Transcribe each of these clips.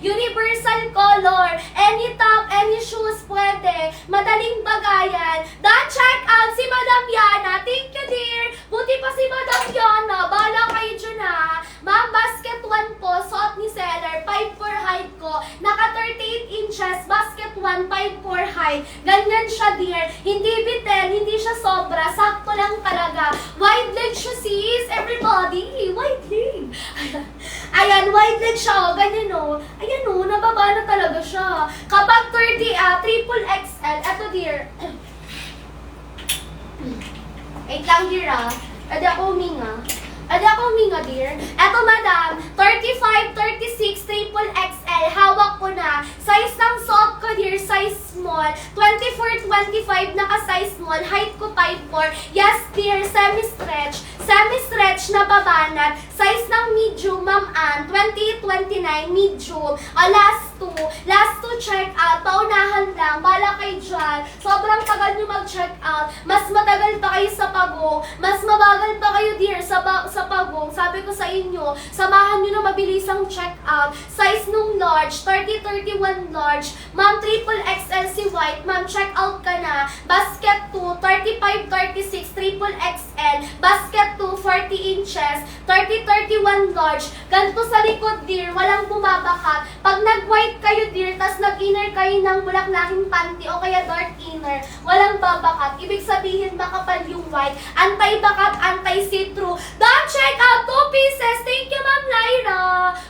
Universal color. Any top, any shoes, pwede. Madaling bagayan. Dan check out si Madam Yana. Thank you, dear. Buti pa si Madam Yana. Bahala kayo dyan, ha. Ma'am, basket 1 po. Suot ni seller. 5'4" height ko. Naka 38 inches. Basket 1, 5'4" height. Ganyan siya, dear. Hindi bitin. Hindi siya sobra. Sakto lang talaga. Wide leg siya, sis. Everybody. Wide leg. Ayan, wide leg siya. O, ganyan, o. Ayan, o. Nababa na talaga siya. Kapag 30, triple XL. Eto, dear. Wait lang, dear, Adi ako huminga, dear. Eto, madam. 35, 36, triple XL. Hawak ko na. Size ng suot ko, dear. Size small. 24, 25, naka-size small. Height ko 5'4". Yes, dear. Semi-stretch. Semi-stretch na babanat. Size ng medium, Ma'am Ann. 28, 29, medium. Last two. Last two check out. Paunahan lang. Bala kayo dyan. Sobrang tagal nyo mag-check out. Mas matagal pa kayo sa pagong. Mas mabagal pa kayo, dear, sa pagong. Sabi ko sa inyo, samahan nyo na mabilisang check out. Size nung large, 30, 31 large. Ma'am, triple XL si white. Ma'am, check out ka na. Basket 2, 35, 36, triple XL. Basket 2, 40 inches. 30, 31 large. Ganito sa likod, dear. Walang bumabakat. Pag nag-white kayo, dear, tas nag-inner kayo ng bulaklaking panty o kaya dark inner, walang babakat. Ibig sabihin, makapal yung white. Anti-bakat, anti-see-through. Don't check out 2 pieces. Thank you, Ma'am Lyra.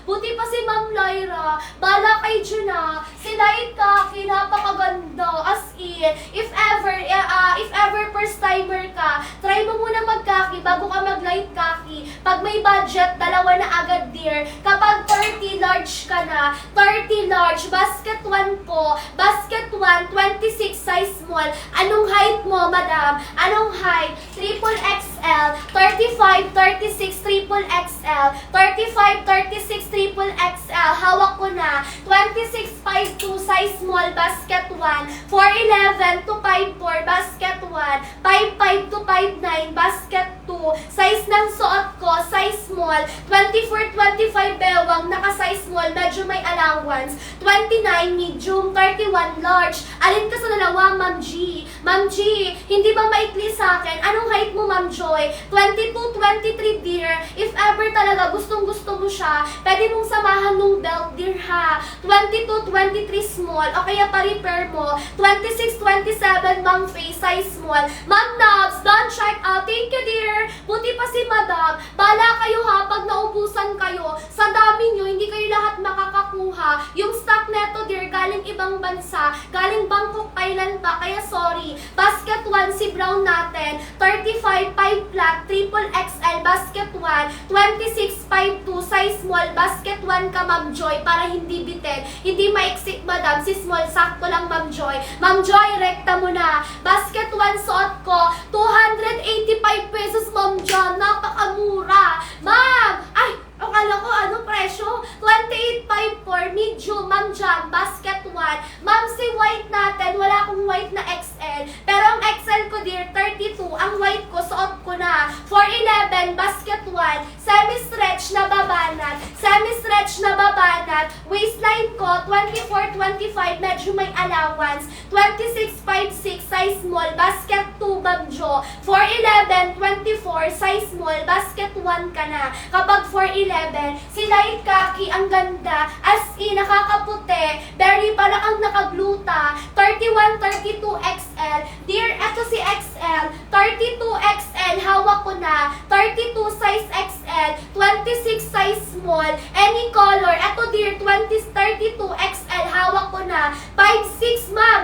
Buti pa si Ma'am Lyra. Bala kayo dyan, Si Light Kaki, napakaganda. As in, if ever first timer ka, try mo muna mag-kaki bago ka mag-light kaki. Pag may budget, dalawa na agad, dear. Kapag 30 large ka na, 30 large, basket 1 po, basket 1, 26 size small. Anong height mo, madam? Anong height? Triple XL, 35, 36, triple XL, 35, 36, triple XL. Hawak ko na. 26, 5'2", size small, basket 1, 4'11 to 5'4", basket 1, 5'5 to 5'9", basket 2. Size ng suot ko, size small, 24, 25 bewang, naka-size small, medyo may allowance, 29 medium, 31 large. Alin ka sa dalawa, Ma'am G? Ma'am G, hindi ba maikli sa akin? Anong height mo, Ma'am Joy? 22, 23, dear. If ever talaga gustong-gusto mo siya, pwede mong samahan nung belt, dear, ha? 22, 23 small, o kaya pa-repair mo. 26, 27, Ma'am Faye, size small. Ma'am Nobs, don't check out. Thank you, dear. Buti pa si Madam. Bala kayo, ha, pag naubusan kayo. Sa dami nyo, hindi kayo lahat makakakuha. Yung stock neto, dear, galing ibang bansa. Galing Bangkok Island pa, kaya sorry. Basket 1, si brown natin. 35, 5 flat, triple XL, basket 1. 26, 5'2", size small, basket 1 ka, Ma'am Joy, para hindi bitin. Hindi maiksik, madam. Si small, sakto lang, Ma'am Joy. Ma'am Joy, rekta mo na. Basket 1 suot ko, 285 pesos, Ma'am John. Napakamura. Ma'am! Ay! Akala ko, presyo? 28.54, medium, Ma'am John, basket 1. Ma'am, si white natin, wala akong white na XL. Pero ang XL ko, dear, 32. Ang white ko, suot ko na. 4'11, basket 1. Semi-stretch na babanat. Semi-stretch na babanat. Waistline ko, 24, 25, medyo may allowance. 26, 5'6, size small, basket 2, Ma'am Jo. 4'11, 24, size small, basket 1 ka na. Kapag 4'11, si Light Kaki, ang ganda. As in, nakakaputi. Very parang ang nakagluta. 31, 32 XL. Dear, eto si XL. 32 XL, hawak ko na. 32 size XL. 26 size small. Any color. Eto, dear, 32 XL, hawak ko na. 5'6", ma'am.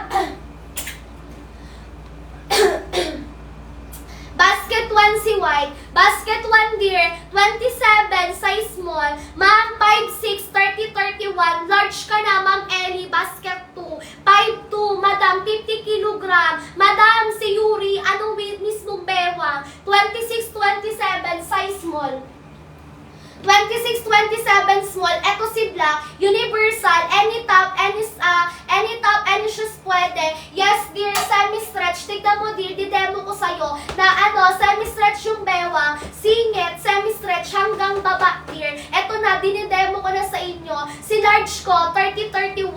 Basket 1 si white. Basket 1, dear. 27, size small. Ma'am, 5'6", 30, 31. Large ka na, Ma'am Ellie. Basket 2. 5'2", madam. 50 kilogram. Madam, si Yuri, anong weight mismong bewang? 26, 27, size small. 26, 27 small. Eto si black. Universal. Any top, any shoes pwede. Yes, dear. Semi-stretch. Tignan mo, dear. Didemo ko sa'yo na semi-stretch yung bewang. Singit. Semi-stretch hanggang baba, dear. Eto na. Dinidemo ko na large ko, 30-31.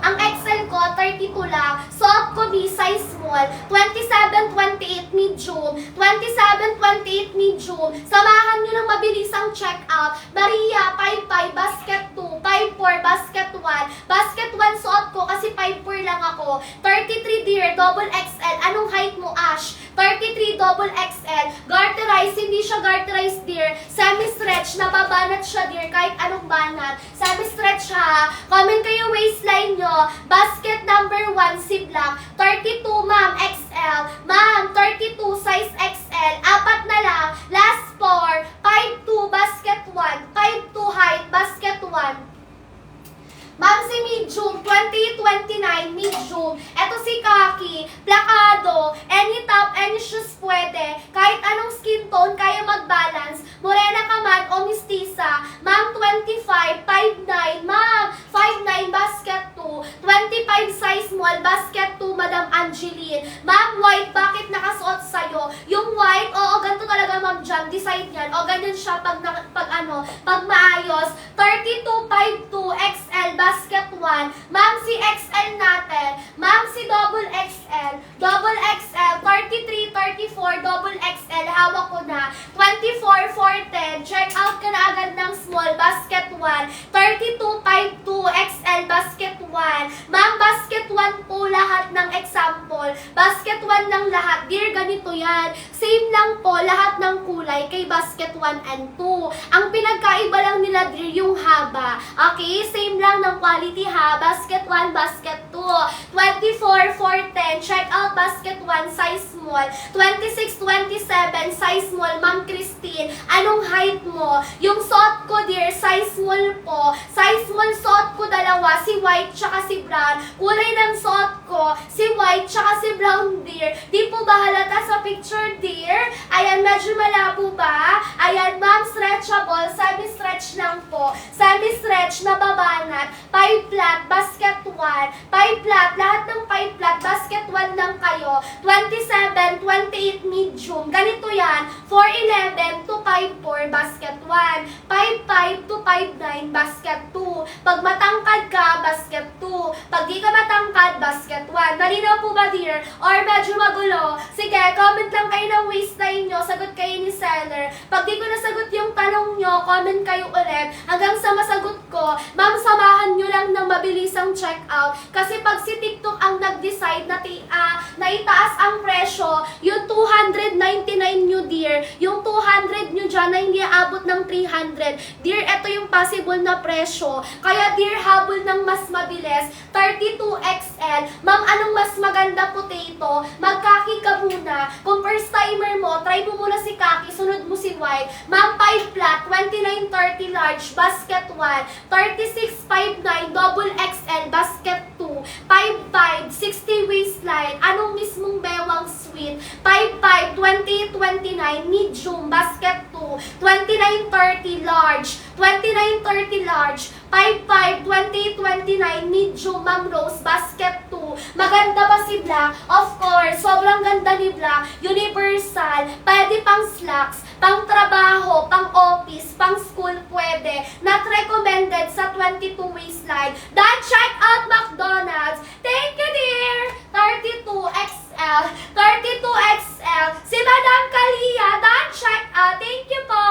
Ang XL ko, 32 lang. Suot ko B, size small. 27-28 medium. 27-28 medium. Samahan nyo ng mabilisang check-out. Maria, 5'5", basket 2. 5'4", basket 1. Basket 1 suot ko kasi 5'4 lang ako. 33 dear, double XL. Anong height mo, Ash? 33 double XL. Garterized, hindi siya garterized dear. Semi-stretch, nababanat siya dear. Kahit anong banat. Semi-stretch ha. Comment kayo waistline nyo. Basket number 1, si Black. 32 ma'am, XL. Ma'am, 32, size XL. Apat na lang. Last 4. 5'2", basket 1. 5'2", height, basket 1. Ma'am, si medium, 20-29, medium. Eto si Kaki, plakado, any top, any shoes pwede. Kahit anong skin tone, kaya mag-balance. Morena ka man o mistisa. Ma'am, 25, 5'9". Ma'am, 5'9", basket 2. 25 size small, basket 2, Madam Angeline. Ma'am, white, bakit nakasuot sa'yo? Yung white, oo, ganito talaga ma'am Jam, decide yan. O, ganyan siya pag maayos. 32, 5'2", XL, basket 1. Ma'am, si XL natin. Ma'am, si double XL. Double XL, 33, 34, double XL. Hawak ko na. 24, 410. Check out ka na agad ng small, basket 1. 32, 52, XL, basket 1. Ma'am, basket 1 po lahat ng example. Basket 1 lang lahat. Dear, ganito yan. Same lang po lahat ng kulay kay basket 1 and 2. Ang pinagkaiba lang nila, dear, yung haba. Okay? Same lang ng quality ha. Basket 1, basket 2. 24, 410. Check out basket 1, size small. 26, 27, size small. Ma'am Christine, anong height mo? Yung suot ko, dear, size small po. Size small suot ko dalawa, si white tsaka si brown. Kulay ng suot ko, si white tsaka si brown, dear. Di po ba halata sa picture, dear? Ayan, medyo malabo ba? Ayan, ma'am, stretchable. Semi-stretch lang po. Semi-stretch na babanat. 5 flat, basket 1. 5 flat, lahat ng 5 flat, basket 1 lang kayo. 27, 28 medium. Ganito yan. 4'11 to 5'4, basket 1. 5'5 to 5'9, basket 2. Pag matangkad ka, basket 2. Pag di ka matangkad, basket 1. Malinaw po ba, dear? Or medyo magulo? Sige, comment lang kayo ng waistline nyo. Sagot kayo ni seller. Pag di ko nasagot yung tanong nyo, comment kayo ulit. Hanggang sa masagot ko, ma'am, samahan nyo lang ng mabilisang check-out. Kasi pag si TikTok ang nag-decide na itaas ang presyo, yung 299 nyo, dear, yung 200 nyo dyan na hindi aabot ng 300, dear, ito yung possible na presyo. Kaya, dear, habol ng mas mabilis, 32XL. Ma'am, anong mas maganda potato? Magkaki ka muna. Kung first timer mo, try mo muna si kaki, sunod mo si white. Ma'am, 5 flat, 29-30 large, basket 1. 36-59, double XL, basket 2. 5'5", 60 waistline. Anong mismong bewang sweet? 5'5", 28-29, medium, basket 2. 29-30 large. 29-30 large. 5'5", 28-29, medium, Ma'am Rose, basket 2. Maganda ba si Black? Of course, sobrang ganda ni Black. Universal, pwede pang slacks, pang trabaho, pang office, pang school, pwede. Not recommended sa 22 waistline. Then check out McDonald's. Thank you, dear. 32XL. 32XL. Si Madam Kalia, then check out. Thank you po.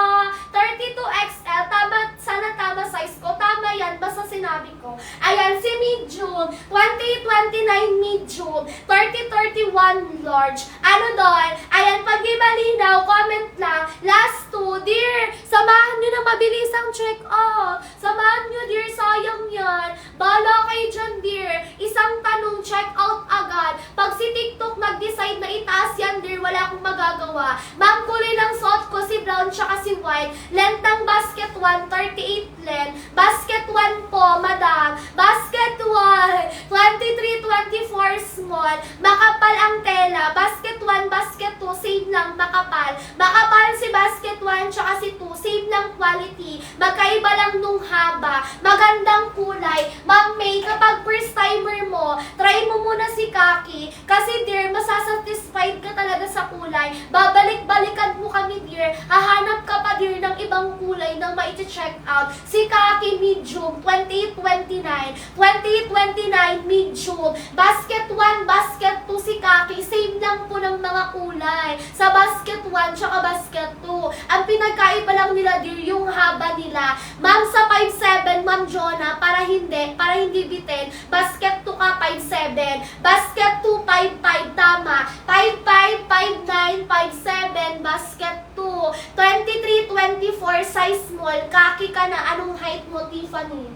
32XL. Tama, sana tama size ko. Tama yan, basta sinabi ko. Ayan, si medium. 20-29 medium. 30-31 large. Ano doon? Ayan, pag di malinaw, comment lang. Last 2, dear, samahan nyo na mabilisang check out. Samahan nyo, dear, sayang yan. Bahala kayo dyan, dear. Isang tanong, check out agad. Pag si TikTok nag-decide na itaas yan, dear, wala akong magagawa. Ma'am, kulay ng suot ko, si brown tsaka si white. Length ng basket 1, 38 length. Basket 1 po, madam. Basket 1, 23-24 small. Makapal ang tela. Basket 1, basket 2, same lang, makapal. Makapal si basket 1 tsaka si 2, same lang quality. Magkaiba lang nung haba. Magandang kulay. Ma'am May, kapag first timer mo, try mo muna si kaki. Kasi dear, masasatisfied ka talaga sa kulay. Babalik-balikan mo kami, dear. Hahanap ka pa, dear, ng ibang kulay na ma-check out. Si kaki medium, 28-29 28-29, medium. Basket 1, basket 2 si Kaki. Same lang po ng mga kulay. Sa basket 1, tsaka basket 2. Ang pinagkaiba lang nila, dear, yung haba nila. Ma'am, sa 5'7", Ma'am Jonah, para hindi bitin. Basket 2 ka, 5'7". Basket 2, 5'5", tama. 5'5", 5'9", 5'7", basket 2. 23-24, size small. Kaki ka na. Anong height mo, Tiffany?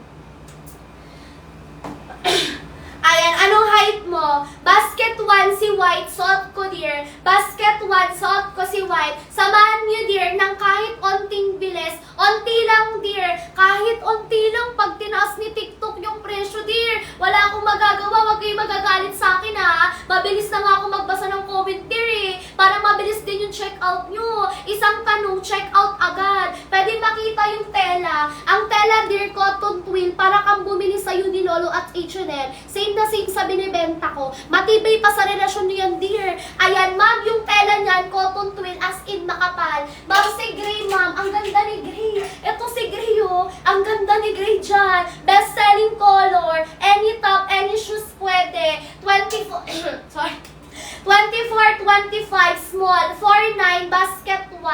Ayan, anong height mo? Basket 1 si White, suot ko, dear. Basket 1, suot ko si White. Samahan niyo, dear, ng kahit onting bilis. Onti lang, dear. Kahit onti lang, pag tinaas ni TikTok yung presyo, dear. Wala akong magagawa. Huwag kayo magagalit sa akin, ha. Mabilis na nga ako magbasa ng comment, dear, eh. Para mabilis din yung check-out nyo. Isang tanong, check-out agad. Pwede makita yung tela. Ang tela, dear, cotton twill. Para kang bumili sa Unilolo at H&M. Same na same sa binibenta ko. Matibay pa sa relasyon niyo yan, dear. Ayan, ma'am, yung tela niyan, cotton twill, as in makapal. Ma'am, si Gray, ma'am. Ang ganda ni Gray. Ito si Gray, oh. Ang ganda ni Gray dyan. Best-selling color. Any top, any shoes pwede. 24, sorry. 24-25, small. 4'9", basket 1.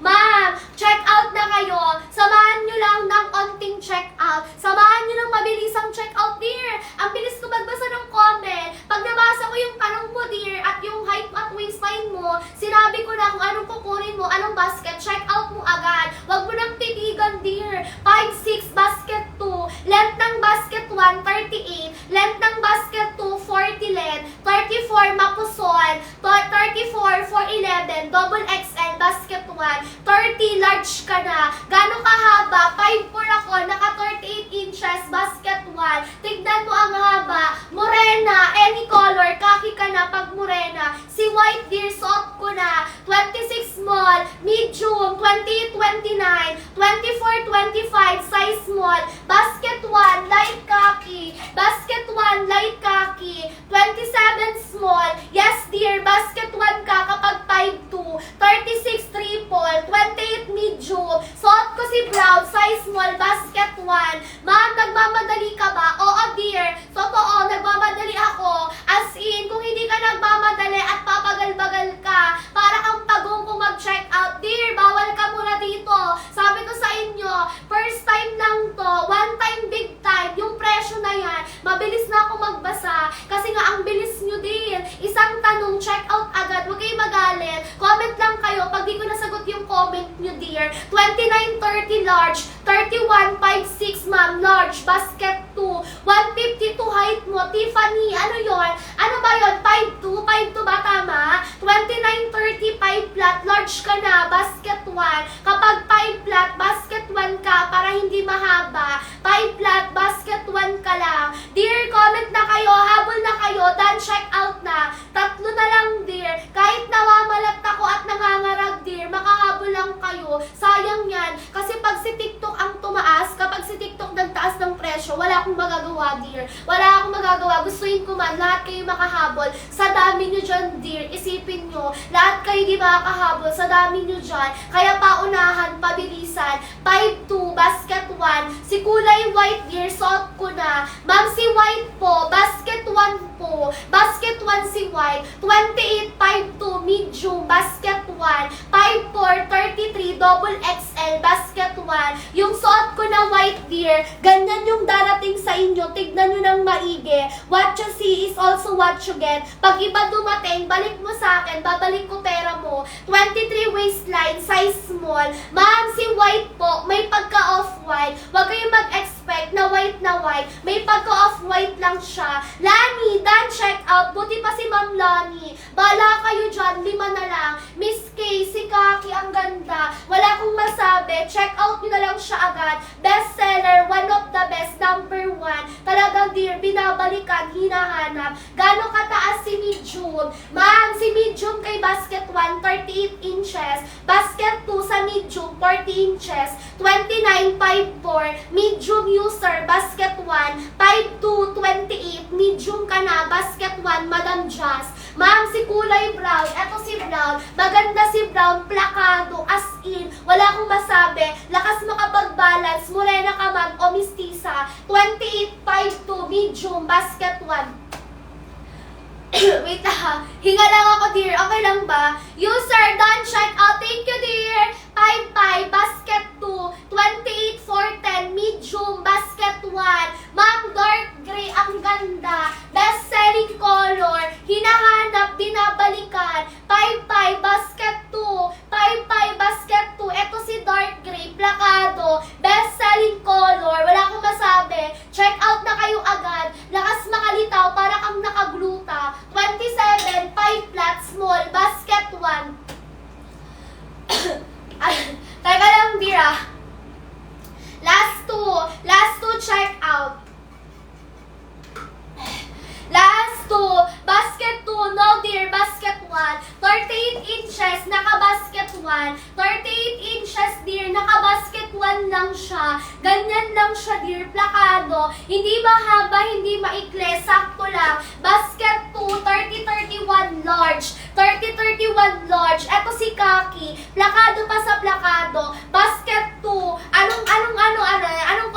Ma'am, check out na kayo. Samahan nyo lang ng onting check out. Samahan nyo ng mabilisang check out, dear. Ang bilis ko magbasa ng comment. Pag nabasa ko yung tanong mo, dear, at yung height at waistline mo, sinabi ko na kung anong kukunin mo, anong basket, check out mo agad. Huwag mo nang titigan, dear. 5'6", basket 2. Length ng basket 1, 38. Length ng basket 2, 40 length. 34, mapuson. 34, 4'11", double XL, basket 1. 30, large ka na. Gano'ng kahaba? 5'4" ako, naka 38 inches, basket 1. Tignan mo ang haba. Morena, any color, kaki ka na pag morena. Si White, dear, suot ko na. 26 small, medium, 28-29, 24-25, size small. Basket 1, light kaki. Basket 1, light kaki. 27 small. Yes, dear, basket 1 ka kapag 5'2". 36 triple, 28 medium. Suot ko si brown, size small, basket 1. Ma'am, nagmamadali ka ba? Oo, dear. Totoo, nagmamadali ako. As in, kung hindi ka nagmamadali at papagal-bagal ka, para kang pagong kung mag-check out, dear, bawal ka muna dito. Sabi ko sa inyo, first time lang to, one time, big time. Yung presyo na yan, mabilis na ako magbasa. Kasi nga, ang bilis nyo din. Isang tanong, check out agad. Huwag kayo magalit. Comment lang kayo pag di ko nasagot yung comment nyo, dear. 29-30 large, 31-5'6", ma'am, large, basket 2, 152 height mo, Tiffany, ano yon? Ano ba yon? 5'2", 5'2 ba tama? 29-35 flat, large ka na, basket 1. Kapag 5 flat, basket 1 ka, para hindi mahaba. 5 flat, basket 1 ka lang. Dear, comment na kayo, habol na kayo, done, check out na. Tatlo na lang, dear. Kahit nawamalat ako at nangangarag, dear, makahabol lang kayo. Sayang yan. Kasi pag si TikTok ang tumaas, kapag si TikTok nagtaas ng presyo, wala akong magagawa, dear. Wala akong magagawa. Gustuin ko man, lahat kayo makahabol. Sa dami nyo dyan, dear, isipin nyo, lahat kayo di makakahabol. Sa dami nyo dyan. Kaya paunahan, pabilisan. 5'2", basket 1. Si kulay white, dear, suot ko na. Ma'am, si white po, basket 1 po. Basket 1 si white. 28, 5'2", medium, basket 1. 5'4", 33, double XL, basket 1. Yung suot ko na white, dear, ganyan yung darating sa inyo. Tignan nyo ng maigi. What you see is also what you get. Pag iba dumating, balik mo sa akin, babalik ko pera mo. 23 waistline, size small. Ma'am, si white po, may pagka-off-white. Huwag kayong mag-expect na white na white. May pagka-off-white lang siya. Lani, done, check out. Buti pa si Ma'am Lani. Bala kayo dyan, 5 na lang. Miss K, si Kaki, ang ganda. Wala akong masabi. Check out nyo na lang siya agad. Best seller, one of the best, number 1. Talagang, dear, binabalikan, hinahanap. Gano'ng kataas si medium? Ma'am, si medium kay basket 1, 38 inches. Basket 2 sa medium, 40 inches. 29, 5'4". Medium user, basket 1. 5'2", 28. Medium ka na, basket 1, Madam Jazz. Ma'am, si kulay brown. Eto si brown. Maganda si brown, plakado, as in. Wala akong masabi. Lakas makapag-balance. Morena ka man o mistisa. 28, medium, basket 1. Wait ha. Hinga lang ako, dear. Okay lang ba? User, done check out. Thank you, dear. 5-5, basket 2. 28, 410, medium, basket 1. Ma'am, dark gray, ang ganda. Best-selling color. Hinahanap, binabalikan. 5-5, basket 2. 5-5, basket 2. Ito si dark gray, plakado. Best-selling color. Wala akong masabi. Check out na kayo agad. Lakas makalitaw, para kang nakagluta. 27, 5 flat, small, basket 1. Teka lang, dear ah. Last two, check out. Last two, basket 2, no dear, basket 1. 38 inches, naka-basket 1. 38 inches, dear, naka-basket 1 lang siya. Ganyan lang siya, dear, plakado. Hindi mahaba, hindi maikli, sakto lang. Basket 2, 30-31 large. 30-31 large. Eto si Kaki. Plakado pa sa plakado. Basket 2. Anong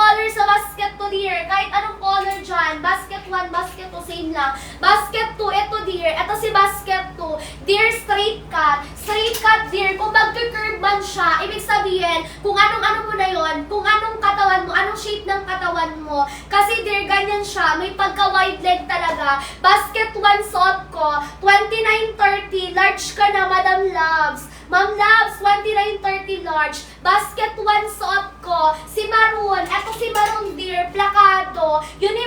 color sa basket 2, dear? Kahit anong color dyan. Basket 1, basket 2, same lang. Basket 2, eto, dear. Eto si basket 2. Dear, straight cut. Straight cut, dear. Kung mag-curve man siya, ibig sabihin, kung anong mo na yon, kung anong katawan mo, anong shape ng katawan mo. Kasi, dear, ganyan siya. May pagka-wide leg talaga. Basket 1 suot ko. 29-30. Large ka na, Madam Loves. Ma'am Loves, 29-30 large. Basket 1 suot ko. Si Maroon. Eto si Maroon, dear. Plakado. Hindi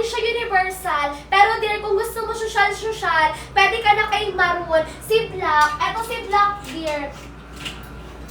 siya universal. Pero, dear, kung gusto mo social, pwede ka na kay Maroon. Si Black. Eto si Black, dear.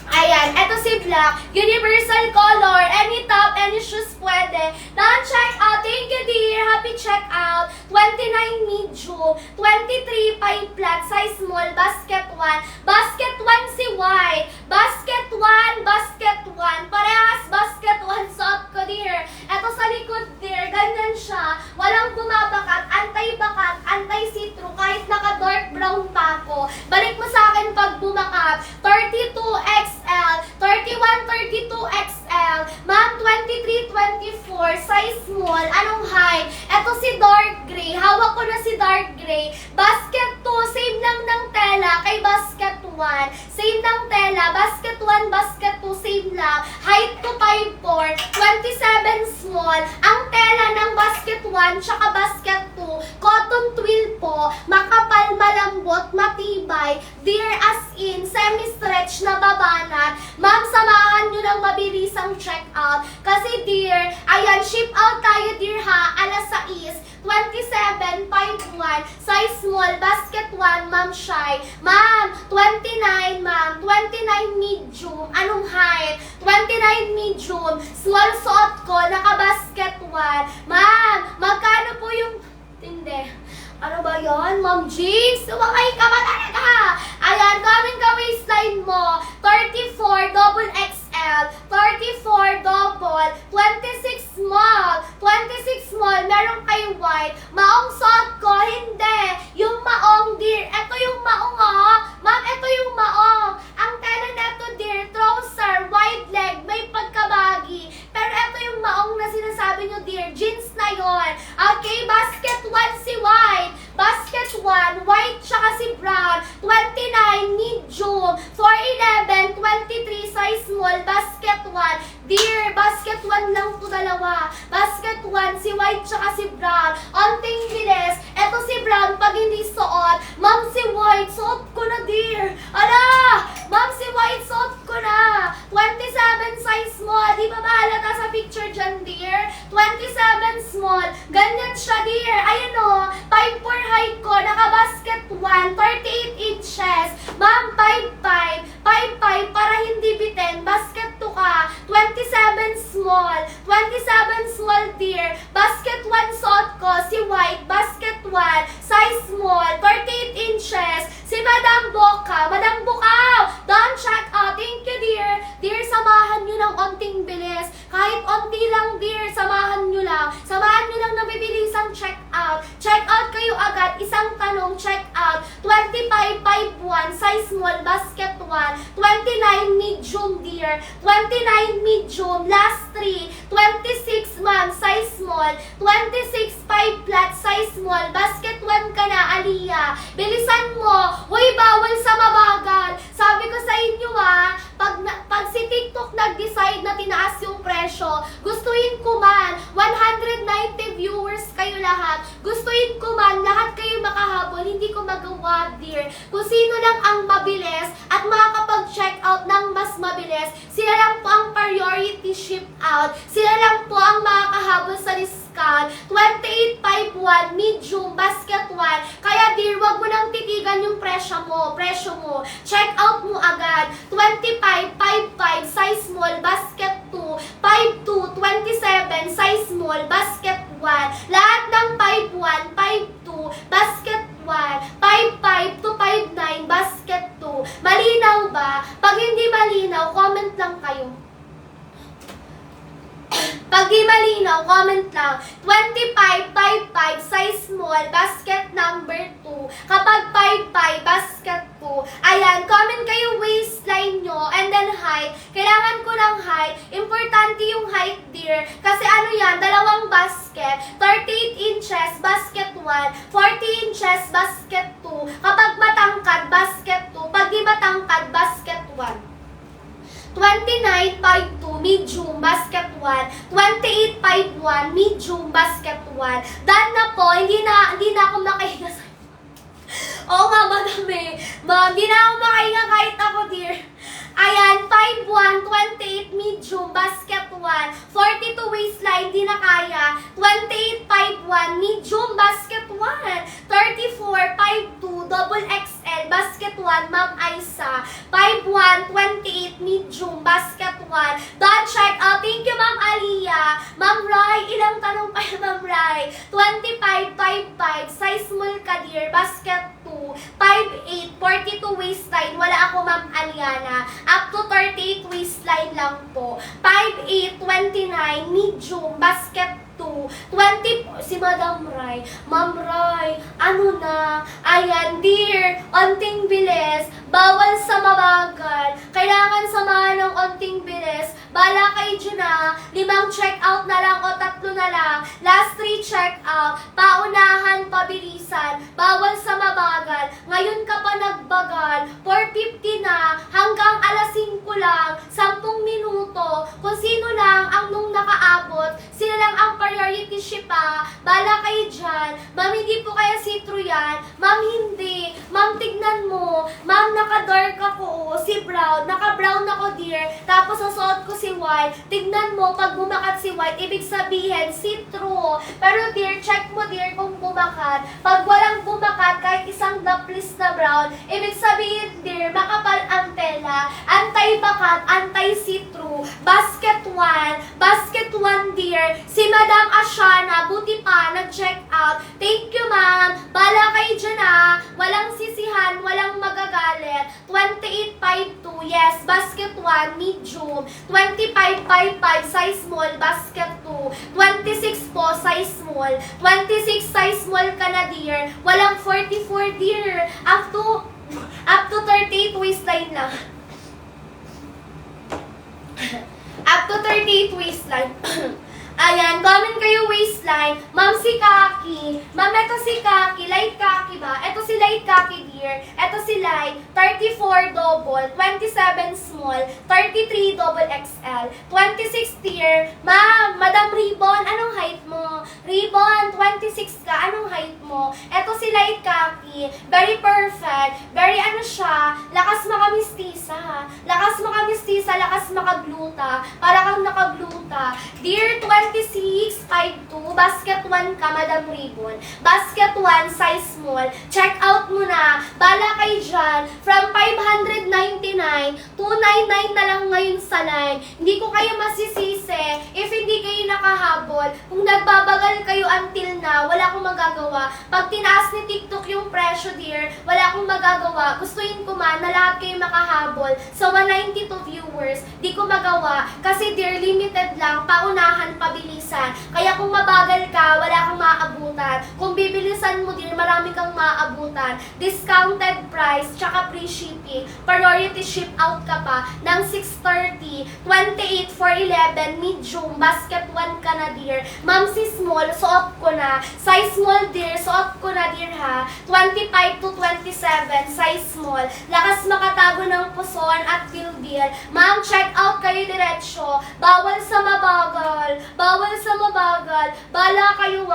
Ayan, eto si Black. Universal color. Any top, any shoes pwede. Now, check out. Thank you, dear. Happy check out. 29 medium. 23 5 flat. Size small. Basket 1. Basket 1 si White. Basket 1. Basket 1. Parehas basket 1 suot ko, dear. Eto sa likod, dear. Ganyan siya. Walang bumabakat. Anti-bakat. Anti-see-through. Kahit naka-dark brown pa ako. Balik mo sa akin pag bumakat. 32X XL, 31, 32 XL, ma'am, 23, 24, size small, anong height? Eto si dark gray, hawak ko na si dark gray, basket 2, same lang ng tela kay basket 1, same ng tela, basket 1, basket 2, same lang, height ko 5'4", 27 small, ang tela ng basket 1 tsaka basket 2, cotton twill po, makapal, malambot, matibay, dear as in, semi-stretch na babana. Ma'am, samahan nyo ng mabilisang check-out. Kasi dear, ayan, ship out tayo dear ha, alas 6, 27, 5'1", size small, basket 1, ma'am shy. Ma'am, 29, ma'am, 29 medium, anong height? 29 medium, small suot ko, naka-basket 1. Ma'am, magkano po yung, hindi. Ano ba yan, Ma'am Jinx? Sumakay ka ba talaga? Ayan, kaming ka waistline mo. 34 double XL, 34 double, 26 small, 26 small, meron kay white. Maong suot ko, hindi. Yung maong, dear. Ito yung maong, Ma'am, ito yung maong. Ang tela neto, dear, trouser, wide leg, may pagkabagi. Pero ito yung maong na sinasabi nyo, dear. Jeans na yon. Okay, basket 1 si white. Basket 1, white tsaka si brown, 29, medium, 4'11", 23, size small, basket 1. Dear, basket 1 lang to dalawa. Basket 1, si white tsaka si brown. Onting bilis. Eto si brown, pag hindi suot. Ma'am, si white, suot ko na, dear. Ala! Ma'am, si white, suot ko na. 27, size small. Di ba mahalata sa picture dyan, dear? 27 small. Ganyan siya, dear. Ayun o. 5'4" height ko. Naka-basket 1. 38 inches. Ma'am, 5'5". 5'5" para hindi bitin. Basket 2 ka. 27 small. 27 small, dear. Basket 1 suot ko. Si white. Basket 1. Size small. 38 inches. Si Madam Boca. Madam Bukaw. Don't check out. Thank you, dear. Dear, samahan nyo ng onting bilis. Kahit onti lang, dear. Samahan nyo lang. Samahan nyo lang na bibilisang check out. Check out kayo agad. Isang tanong, check out. 25, 5'1", size small, basket 1. 29, medium, dear. 29, medium, last 3. 26, ma'am, size small. 26 5 flat, size small, basket 1 ka na, Aliyah. Bilisan mo. Hoy, bawal sa mabagal. Sabi ko sa inyo pag si TikTok nag-decide na tinaas yung presyo, gustuin ko man, 190 viewers kayo lahat, gustuin ko man, lahat kayo makahabol, hindi ko magawa, dear. Kung sino lang ang mabilis at makakapag-check out ng mas mabilis, sila lang po ang priority ship out, sila lang po ang makakahabol sa discount. 2851, medium, basket 1. Kaya dear, wag mo nang titigan yung presyo mo. Check out mo agad. 2555, size small, basket 2. 52, 27, size small, basket 1. Lahat ng 51, 52, basket 1. 55 to 59, basket 2. Malinaw ba? Pag hindi malinaw, comment lang kayo. Pag di malinaw, comment lang. 2555, size small, basket number 2. Kapag 55, basket 2. Ayan, comment kayo waistline nyo and then height. Kailangan ko ng height. Importante yung height, dear. Kasi ano yan, dalawang basket. 38 inches, basket 1. 40 inches, basket 2. Kapag matangkad, basket 2. Pag di matangkad, basket 1. 2952, medium, basket 1. 2851, medium, basket 1. Done na po, hindi na ako makahinga sa... Oo nga, madami. Hindi na ako makahinga kahit ako, dear. Ayan, 51, 28, medium, basket 1. 42 waistline, di na kaya. 28, 51, medium, basket 1. 34, 52, double XL, basket 1, Ma'am Aisa. 51, 28, medium, basket 1. Done, check out. Thank you, Ma'am Aliyah. Ma'am Rai, ilang tanong pa yun, Ma'am Rai? 25, 55, size small ka, dear, basket 2. 58, 42 waistline, wala ako, Ma'am Aliana. Up to 38 waistline lang po. 58, 29, medium, basket 2. 20, si Madam Rai. Ma'am Rai, ano na? Ayan, dear, onting bilis. Bawal sa mabagal. Kailangan samahan ng onting bilis. Bala kayo dyan na. 5 check out na lang o 3 na lang. Last 3 check out. Paunahan, pabilisan. Bawal sa mabagal. Ngayon ka pa nagbagal. 4:50 na. Hanggang alas 5 lang. 10 minuto. Kung sino lang ang nung nakaabot, sila lang ang priority ship Bala kayo dyan. Ma'am, hindi po kaya see-through yan. Ma'am, hindi. Ma'am, tignan mo. Ma'am, naka-dark ako. Si brown. Naka-brown ako, dear. Tapos, nasuot ko si white. Tignan mo, pag bumakat si white, ibig sabihin, see-through. Pero, dear, check mo, dear, kung bumakat. Pag walang bumakat, kahit isang daplis na brown, ibig sabihin, dear, makapal ang tela. Anti-bakat, anti-see-through. Basket 1. Basket 1, dear. Si Madam Ashana, buti pa, nag-check out. Thank you, ma'am. Bala kayo dyan, Walang sisihan, walang magagalit. 2852, yes. Basket 1, medium. 2555, size small. Basket 2. 26 po, size small. 26, size small ka na, dear. Walang 44, dear. Up to 38 waistline lang. Up to 38 waistline. Ayan, comment kayo waistline. Ma'am, si Kaki. Ma'am, ito si Kaki. Light Kaki ba? Ito si Light Kaki, dear. Ito si Light. 34 double. 27 small. 33 double XL. 26, dear. Ma'am, Madam Ribbon, anong height mo? Ribbon, 26 ka. Anong height mo? Ito si Light Kaki. Very perfect. Very ano siya. Lakas makamistisa. Lakas makamistisa. Lakas makagluta. Para kang nakagluta. Dear, 26, 52, basket 1 ka, Madam Ribbon. Basket 1, size small. Check out mo na. Bala kayo dyan. From 599, 299 na lang ngayon sa line. Hindi ko kayo masisisi if hindi kayo nakahabol. Kung nagbabagal kayo until na, wala akong magagawa. Pag tinaas ni TikTok yung presyo, dear, wala akong magagawa. Gustuin ko man na lahat kayo makahabol. Sa 192 viewers, di ko magawa. Kasi, dear, limited lang. Paunahan, pabilisan. Kaya kung mabagal ka, wala kang maabutan. Kung bibilisan mo din, marami kang maabutan. Discounted price, tsaka free shipping. Priority ship out ka pa ng 630, 28 for 11, medium, basket 1 ka na, dear. Ma'am, si small, suot ko ko na. Size small dear, suot ko na dear ha. 25 to 27, size small. Lakas makatago ng puson at bilbil. Ma'am, check out kayo diretsyo. Bawal sa mabagal. Bawal sa mabagal. Bala kayo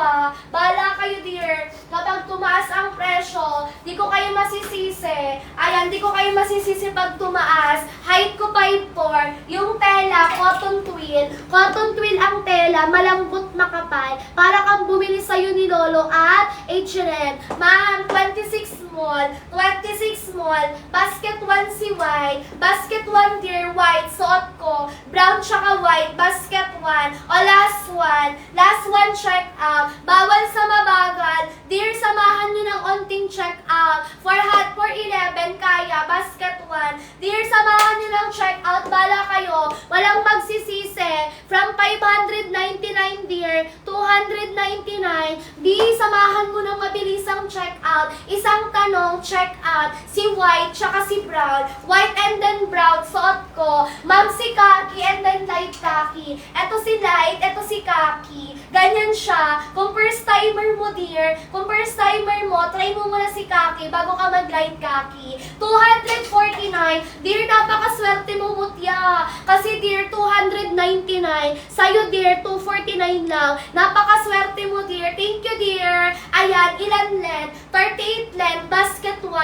Bala kayo dear. Kapag tumaas ang presyo, di ko kayo masisisi. Ayan, di ko kayo masisisi pag tumaas. Height ko 5'4". Yung tela, cotton twill. Cotton twill ang tela, malambot makapal. Para kang bumili sa'yo ni Lolo at H&M. Ma'am, 26 small. 26 small. Basket 1 si white. Basket 1 dear, white. Suot ko. Brown tsaka white. Basket 1. O last one. Last one, check out. Bawal sa mabagal. Dear, samahan nyo ng onting check out. For hot, for 11, kaya. Basket 1. Dear, samahan nyo ng check out. Bala kayo. Walang magsisisi. From 599 dear, 299. Di, samahan mo ng mabilisang check out. Isang tanong, check out. Si white, tsaka si brown. White and then brown, suot ko. Ma'am, si khaki and then light khaki. Eto si light, eto si khaki. Ganyan siya. Kung first timer mo dear, kung first timer mo, try mo muna si khaki bago ka mag light khaki. 249. Dear, napakaswerte mo mutya. Kasi dear, 299. Sa'yo dear, 249 lang. Napakaswerte mo dear. Thank you dear. Ayan, ilan length? 38 length, basket 1.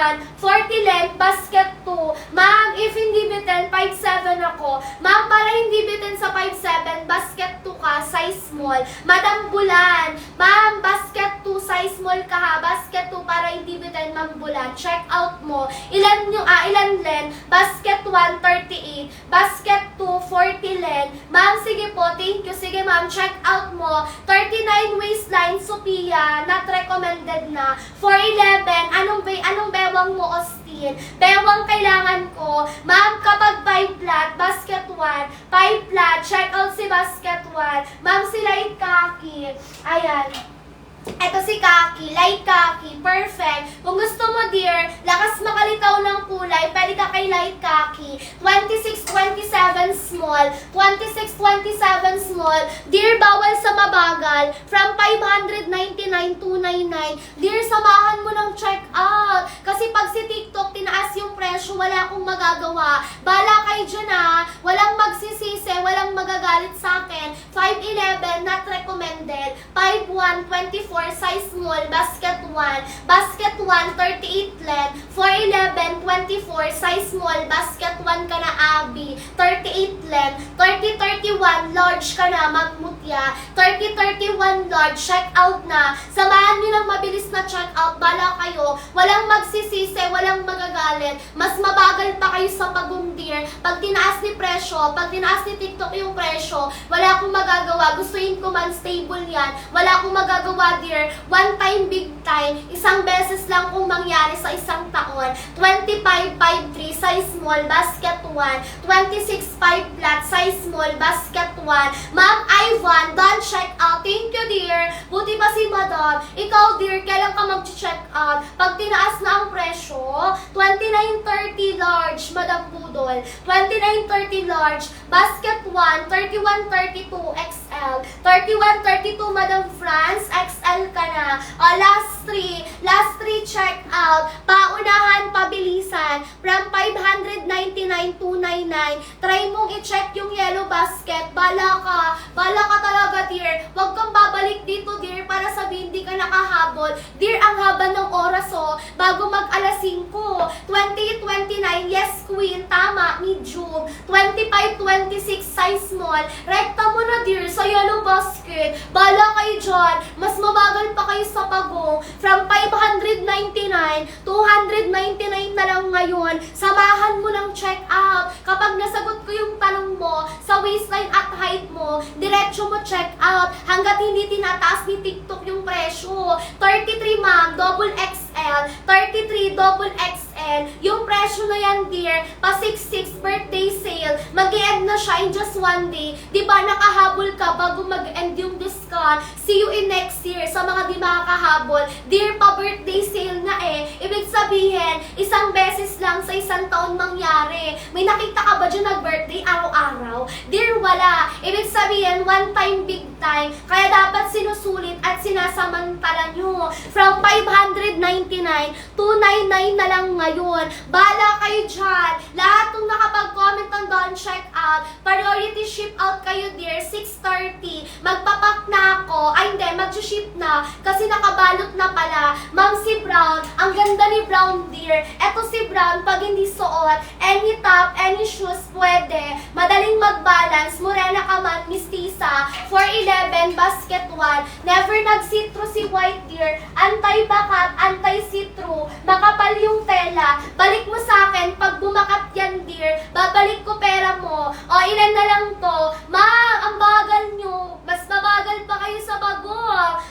40 length, basket 2. Ma'am, if hindi bitin, 5'7 ako. Ma'am, para hindi bitin sa 5'7, basket 2 ka, size small. Madam Bulan, ma'am, basket 2, size small ka ha. Basket 2 para hindi bitin, Ma'am Bulan. Check out mo. Ilan length? Basket 1, 38. Basket 2, 40 length. Ma'am, sige po, thank you. Sige ma'am, check out mo. 39 waistline, Sophia, not recommended na. 411, anong bewang mo, Austin? Bewang kailangan ko. Ma'am, kapag 5 flat, basket 1. 5 flat, check out si basket 1. Ma'am, si light khaki. Ayan. Ito si khaki, light khaki, perfect. Kung gusto mo dear, lakas makalitaw ng kulay, pwede ka kay light khaki. 26, 27 small, 26, 27 small. Dear, bawal sa mabagal. From 599, 299. Dear, samahan mo ng check out. Kasi pag si TikTok tinaas yung presyo, wala akong magagawa. Bala kayo dyan ha. Walang magsisisi, walang magagalit sa akin. 5'11", not recommended. 5'1", 24, size small, basket 1. Basket 1, 38 length. 4'11", 24, size small, basket 1 ka na, Abby. 38 length. 30-31, large ka na, magmutya. 30-31, large, check out na. Samahan nyo ng mabilis na check out, bala kayo. Walang magsisisi, walang magagalit. Mas mabagal pa kayo sa pag-dear. Pag tinaas ni presyo, pag tinaas ni TikTok yung presyo, wala akong magagawa. Gustuin ko man, stable yan. Wala akong magagawa, dear. One time, big time. Isang beses lang kung mangyari sa isang taon. 25-5'3", size small, basket 1. 26-5 flat, size small, basket 1. Ma'am Ivan, done check out. Thank you, dear. Buti pa si Madam. Ikaw, dear, kailan ka mag-check out? Pag tinaas na ang presyo, 29-30 large, Madam Budol. 29-30 large, basket 1. 31-32 XL. 31-32, Madam France, XL ka na. O, last 3 check out. Paunahan, pabilisan. From 599, 299. Try mong i-check yung yellow basket. Bala ka talaga, dear. Huwag kang babalik dito, dear, para sabihin di ka nakahabol. Dear, ang haba ng oras, bago mag-alas 5. 28-29, yes, queen, tama, medium. 25-26, size small. Rekta mo na, dear, sa yellow basket. Bala kayo dyan. Mas mabagal pa kayo sa pagong. From 599, 299 na lang ngayon. Samahan mo ng check out. Kapag nasagot ko yung tanong mo sa waistline at height mo, diretso mo check out. Hanggat hindi tinataas ni TikTok yung presyo. 33 ma'am, double XL. 33 double XL. XL, yung presyo na yan, dear, pa 6/6 birthday sale, mag-e-end na siya in just one day. Di ba nakahabol ka bago mag-end yung discount? See you in next year. Sa mga di makakahabol, dear, pa birthday sale nga eh. Ibig sabihin, isang beses lang sa isang taon mangyari. May nakita ka ba dyan nag-birthday araw-araw? Dear, wala. Ibig sabihin, one time, big time. Kaya dapat sinusulit at sinasamantala nyo. From 599, 299 na lang ngayon. Bala kayo dyan. Lahat ng nakapag-comment ng Don't Check Out, priority ship out kayo, dear, 6:30. Magpapak na ako. Ay, hindi, mag-ship na. Kasi nakabalot na pala. Ma'am, si Brown, ang ganda ni Brown, dear. Eto si Brown, pag hindi suot, any top, any shoes, pwede. Madaling mag-balance, morena ka man, mistisa. 411, basket 1. Never nag-see-through si White, dear. Anti-bakat, anti-see-through. Makapal yung tela. Balik mo sa akin, pag bumakat yan, dear, babalik ko pera mo. O, ilan na lang to. Ma'am, ang bagal nyo. Mas mabagal pa kayo sa bago.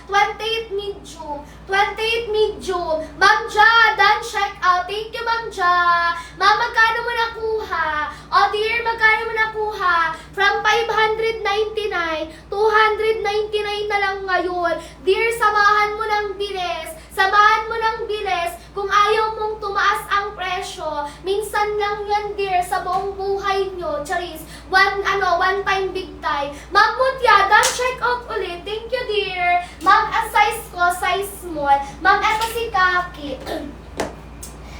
28 mid-June. 28 mid-June. Ma'am Ja, done check out. Thank you, Ma'am Ja. Ma'am, magkano mo nakuha? O, dear, magkano mo nakuha? From 599, 299 na lang ngayon. Dear, samahan mo ng bilis. Samahan mo ng bilis. Kung ayaw mong tumaas ang presyo, minsan lang yan, dear, sa buong buhay nyo. Charis, one time, big time. Ma'am Mutya, done check out ulit. Thank you, dear. Ma'am, size ko, size small. Ma'am, eto si Kaki.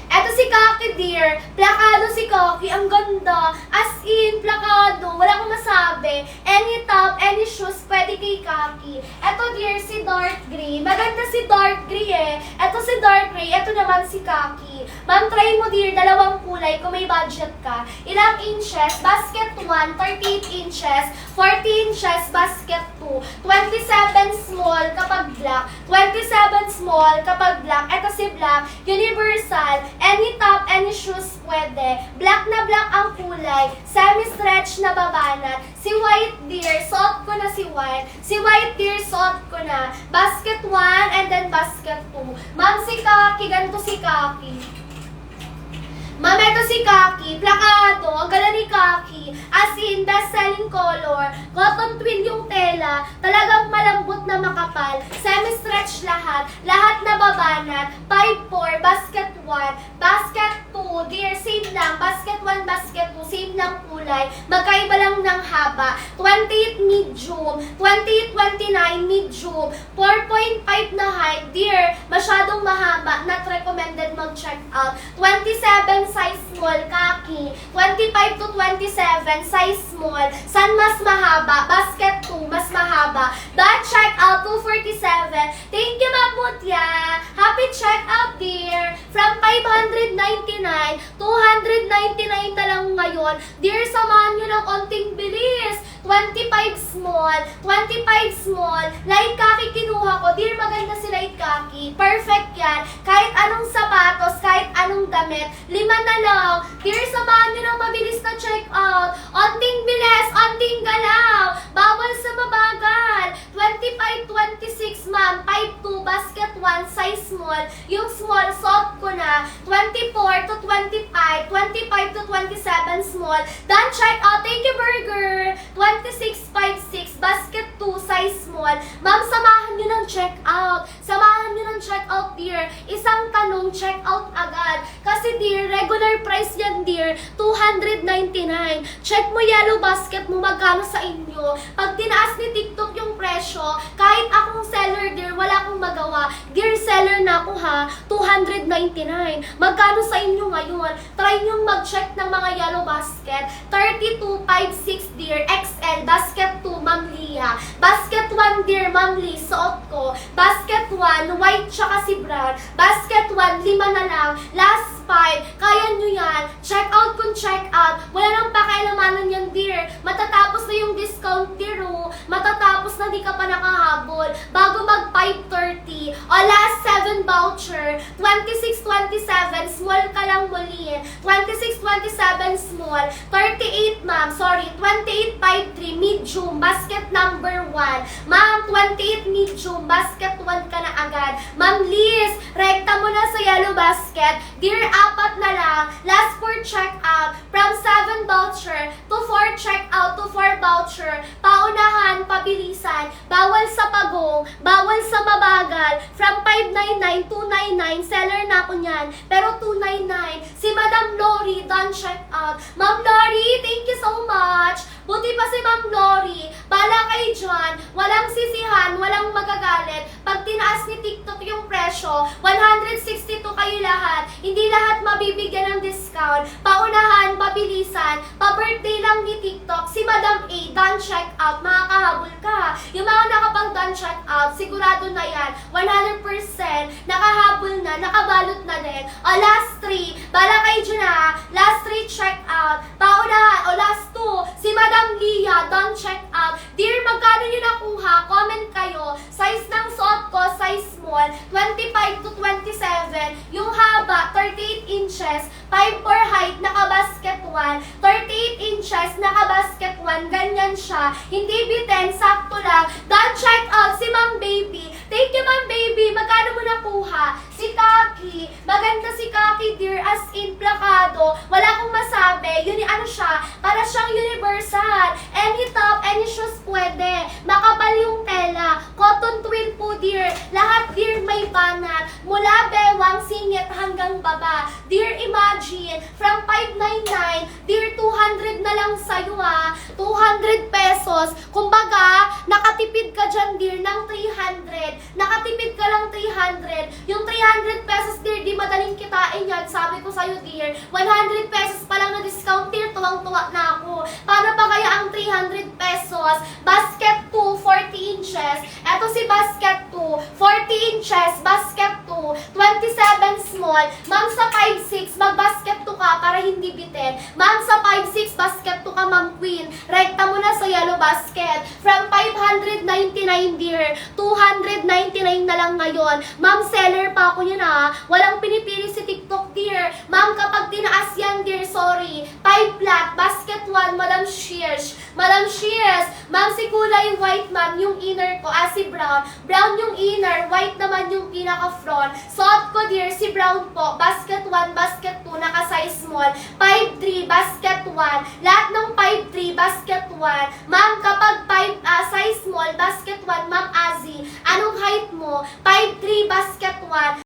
Eto si Kaki, dear. Plakado si Kaki. Ang ganda. As in, plakado. Wala akong masabi. Any top, any shoes, pwede kay Kaki. Eto, dear, si dark gray. Maganda si dark gray eh. Eto si dark gray. Eto naman si Kaki. Ma'am, try mo, dear, dalawang kulay kung may budget ka. Ilang inches? Basket 1, 38 inches. 40 inches, basket 2. 27 small kapag black. 27 small kapag black. Eto si black. Universal. Any top, any shoes, pwede. Black na black ang kulay. Semi-stretch na babanat. Si white, dear, suot ko na si white. Si white, dear, suot ko na. Basket 1 and then basket 2. Ma'am, si Kaki, ganito si Kaki. Ma'am, ito si Kaki, plakado, ang ganda ni Kaki, as in, best-selling color, cotton twin yung tela, talagang malambot na makapal, semi-stretch lahat, lahat na babanat, 5'4", basket 1, basket 2, dear, same lang, basket 1, basket 2, same lang kulay, magkaiba lang ng haba, 28 mid-June, 28-29 mid-June, 4.5 na height, dear, masyadong mahaba, not recommended mag-check out, 27 size small, Kaki. 25 to 27, size small. San mas mahaba? Basket 2, mas mahaba. That check out, 247. Thank you, Ma'am Mutya. Happy check out, dear. From 599, 299 na lang ngayon. Dear, samahan nyo ng onting bilis. 25 small, 25 small. Light Kaki kinuha ko. Dear, maganda si Light Kaki. Perfect yan. Kahit anong sapatos, kahit anong damit. 5 na lang. Dear, samahan nyo ng mabilis na check out. Onting bilis, onting galaw. Bawal sa mabagal. 25-26, ma'am. 5'2", basket 1, size small. Yung small, suot ko na. 24 to 25, 25 to 27, small. Done check out. Thank you, Burger. 26.56, basket 2, size small. Ma'am, samahan nyo ng check out. Samahan nyo ng check out, dear. Isang tanong, check out agad. Kasi, dear, regular price yan, dear. 299. Check mo yellow basket mo, magkano sa inyo. Pag tinaas ni TikTok yung presyo, kahit akong seller, dear, wala akong magawa. Dear, seller na ako, ha. 299. Magkano sa inyo ngayon? Try nyo mag-check ng mga yellow basket. 32.56, dear. XL, basket 2, Ma'am Lia. Basket 1, dear, Ma'am Lee, suot ko. Basket 1, white tsaka si brown. Basket 1, 5 na lang. Last 5, kaya nyo yan. Check out kung check out. Wala nang pakialamanan yan, dear. Matatapos na yung discount, dear, oh. Matatapos na, di ka pa nakahabol. Bago mag 5:30. O, last 7 voucher. 26-27, small ka lang muli. 26-27, small. 38, ma'am. Sorry, 28-53, medium. Basket number 1. Ma'am, 28 medium. Basket 1 ka na agad. Ma'am Liz, rekta mo na sa yellow basket. Dear, 4 na lang. Last 4 check out. From 7 voucher to 4 check out to 4 voucher. Paunahan, pabilisan. Bawal sa pagong. Bawal sa mabagal. From 599, 299. Seller na ako niyan. Pero 299. Si Madam Lori, done check out. Ma'am Lori, thank you so much. Buti pa si Ma'am Lori. Bala kayo dyan. Walang sisihan, walang magagalit. Pag tinaas ni TikTok yung presyo, 162 kayo lahat. Hindi lahat mabibigyan ng discount. Paunahan, pabilisan. Pa-birthday lang ni TikTok. Si Madam A, done check out. Makakahabol ka. Yung mga nakapag-done check out, sigurado na yan. 100% nakahabol na, nakabalot na din. O last 3, bala kayo dyan ha. Last 3 check out. Paunahan, o last 2, si Madam Lia, done check out. Dear, magkano nyo nakuha? Comment kayo. Size ng suot ko, size small, 25 to 27. Yung haba, 38 inches. 5'4" height, naka-basket 1. 38 inches, naka-basket 1. Ganyan siya. Hindi biten, sakto lang. Done check out si Ma'am Baby. Thank you, Ma'am Baby. Magkano mo nakuha? Si Kaki. Maganda si Kaki, dear. As in, plakado. Wala akong masabi. Yun ano siya. Para siyang universal. Any top, any shoes pwede. Makapal yung tela. Cotton twill po, dear. Lahat, dear, may banat. Mula bewang, singit hanggang baba. Dear, imagine, from 599, dear, 200 na lang sa'yo ha. 200 pesos. Kumbaga, nakatipid ka dyan, dear, ng 300. Nakatipid ka lang 300. Yung 300 pesos, dear, di madaling kitain yan. Sabi ko sa'yo, dear, 100 pesos pa lang na discount, dear, tuwang-tuwa na ako. Paano pa kaya ang 300 pesos? Basket 2, 40 inches. Eto si basket 2, 40 inches, basket 2, 27 small. Ma'am, sa 5'6", mag-basket 2 ka para hindi bitin. Ma'am, sa 5'6", basket 2 ka, Ma'am Queen. Rekta mo na sa yellow basket. From 599, dear, 299 na lang ngayon. Ma'am, seller pa ako yun ha. Walang pinipili si TikTok, dear. Ma'am, kapag tinaas yan, dear, sorry. 5 flat, basket 1, Madam Shears. Madam Shears, ma'am, si kulay white, ma'am, yung inner ko, si brown. Brown yung inner, white naman yung pinaka-front. Suot ko, dear, si brown po. Basket 1, basket 2, naka-size small. 5'3", basket 1. Lahat ng 5'3", basket 1. Ma'am, kapag size small, basket 1, ma'am Azzy. Anong height mo? 5'3", basket 1.